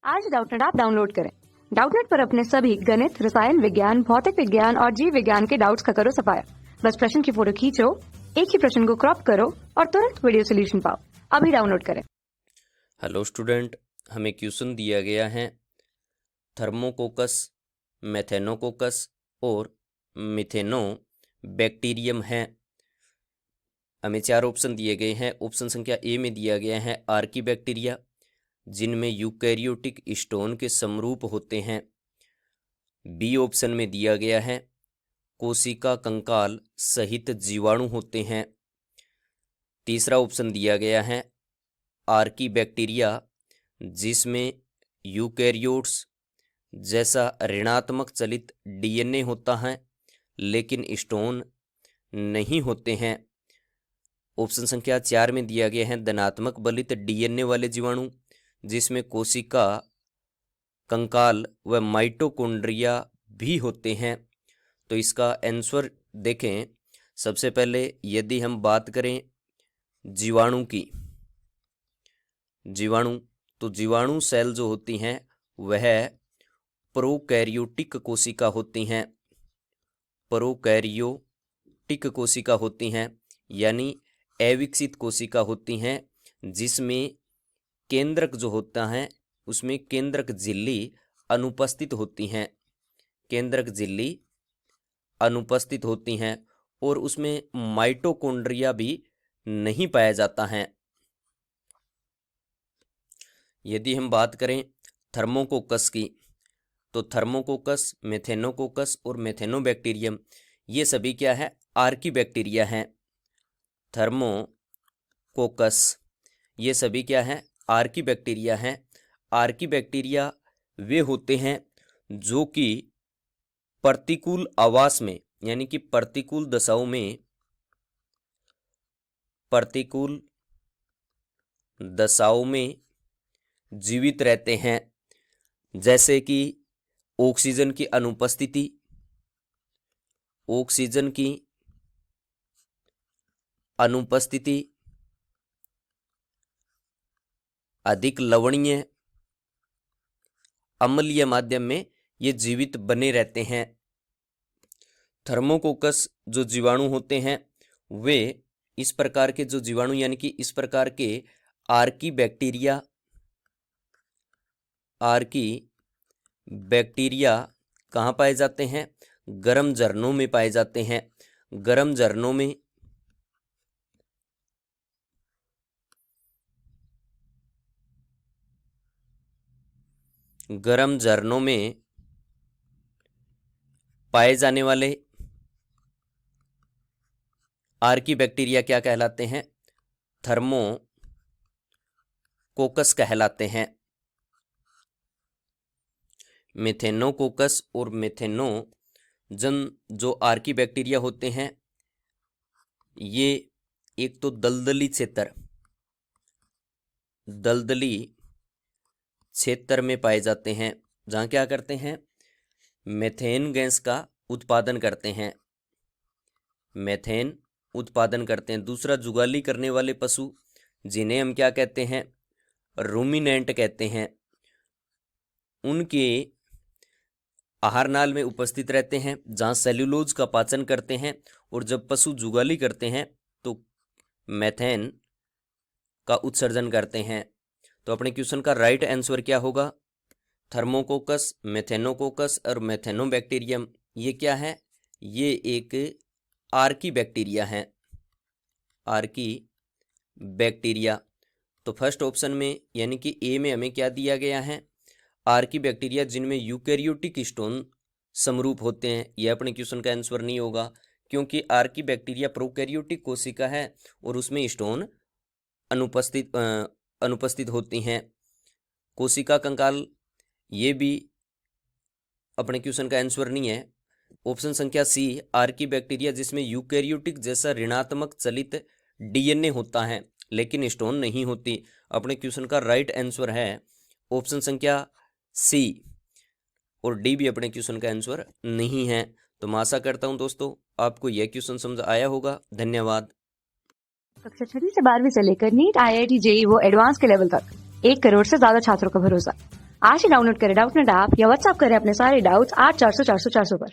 आज Doubtnut app download करें। Doubtnut पर अपने सभी गणित, रसायन विज्ञान, भौतिक विज्ञान और जीव विज्ञान के डाउट्स का करो सफाया। बस प्रश्न की फोटो खींचो, एक ही प्रश्न को क्रॉप करो और तुरंत वीडियो सोल्यूशन पाओ। अभी डाउनलोड करें। हेलो स्टूडेंट, हमें क्वेश्चन दिया गया है थर्मोकोकस, मेथेनोकोकस और मिथेनो बैक्टीरियम है। हमें चार ऑप्शन दिए गए हैं। ऑप्शन संख्या ए में दिया गया है आर्की बैक्टीरिया, जिनमें यूकैरियोटिक स्टोन के समरूप होते हैं। बी ऑप्शन में दिया गया है कोशिका कंकाल सहित जीवाणु होते हैं। तीसरा ऑप्शन दिया गया है आर्की बैक्टीरिया, जिसमें यूकैरियोट्स जैसा ऋणात्मक चलित डीएनए होता है लेकिन स्टोन नहीं होते हैं। ऑप्शन संख्या 4 में दिया गया है धनात्मक बलित डीएनए वाले जीवाणु, जिसमें कोशिका कंकाल व माइटोकॉन्ड्रिया भी होते हैं। तो इसका आंसर देखें। सबसे पहले यदि हम बात करें जीवाणु की, तो जीवाणु सेल जो होती हैं वह प्रोकैरियोटिक कोशिका होती हैं। प्रोकैरियोटिक कोशिका होती हैं यानी अविकसित कोशिका होती हैं, जिसमें केंद्रक जो होता है उसमें केंद्रक झिल्ली अनुपस्थित होती हैं। केंद्रक झिल्ली अनुपस्थित होती हैं और उसमें माइटोकॉन्ड्रिया भी नहीं पाया जाता है। यदि हम बात करें थर्मोकोकस की, तो थर्मोकोकस, मेथेनोकोकस और मेथेनोबैक्टीरियम ये सभी क्या है? आर्की बैक्टीरिया हैं। थर्मोकोकस ये सभी क्या है? आर्की बैक्टीरिया हैं। आर्की बैक्टीरिया वे होते हैं जो कि प्रतिकूल आवास में यानी कि प्रतिकूल दशाओं में जीवित रहते हैं, जैसे कि ऑक्सीजन की अनुपस्थिति, अधिक लवणीय अम्लीय माध्यम में ये जीवित बने रहते हैं। थर्मोकोकस जो जीवाणु होते हैं वे इस प्रकार के जो जीवाणु यानी कि इस प्रकार के आर्की बैक्टीरिया कहाँ पाए जाते हैं? गर्म झरनों में पाए जाते हैं। गर्म झरनों में पाए जाने वाले आर्की बैक्टीरिया क्या कहलाते हैं? थर्मोकोकस कहलाते हैं। मेथेनोकोकस और मेथेनोजन जो आर्की बैक्टीरिया होते हैं ये एक तो दलदली क्षेत्र में पाए जाते हैं, जहाँ क्या करते हैं? मेथेन गैस का उत्पादन करते हैं। दूसरा, जुगाली करने वाले पशु, जिन्हें हम क्या कहते हैं? रूमिनेंट कहते हैं, उनके आहार नाल में उपस्थित रहते हैं, जहाँ सेल्यूलोज का पाचन करते हैं। और जब पशु जुगाली करते हैं तो मेथेन का उत्सर्जन करते हैं। तो अपने क्वेश्चन का राइट आंसर क्या होगा? थर्मोकोकस, मेथेनोकोकस और मेथेनोबैक्टीरियम ये क्या है? ये एक आर्की बैक्टीरिया है। Archie bacteria. तो फर्स्ट ऑप्शन में यानी कि ए में हमें क्या दिया गया है? आर्की बैक्टीरिया जिनमें यूकैरियोटिक स्टोन समरूप होते हैं। यह अपने क्वेश्चन का आंसर नहीं होगा, क्योंकि आर्की बैक्टीरिया प्रोकैरियोटिक कोशिका है और उसमें स्टोन अनुपस्थित होती हैं। कोशिका कंकाल ये भी अपने क्वेश्चन का आंसर नहीं है। ऑप्शन संख्या सी आर्की बैक्टीरिया जिसमें यूकैरियोटिक जैसा ऋणात्मक चलित डीएनए होता है लेकिन स्टोन नहीं होती। अपने क्वेश्चन का राइट आंसर है ऑप्शन संख्या सी, और डी भी अपने क्वेश्चन का आंसर नहीं है। तो मैं आशा करता हूं दोस्तों आपको यह क्वेश्चन समझ आया होगा। धन्यवाद। कक्षा 6 से 12वीं से लेकर नीट, IIT, JEE वो एडवांस के लेवल तक 1 करोड़ से ज्यादा छात्रों का भरोसा। आज ही डाउनलोड करें डाउटनेट ऐप या व्हाट्सएप करें अपने सारे डाउट्स 8400 400 400 पर।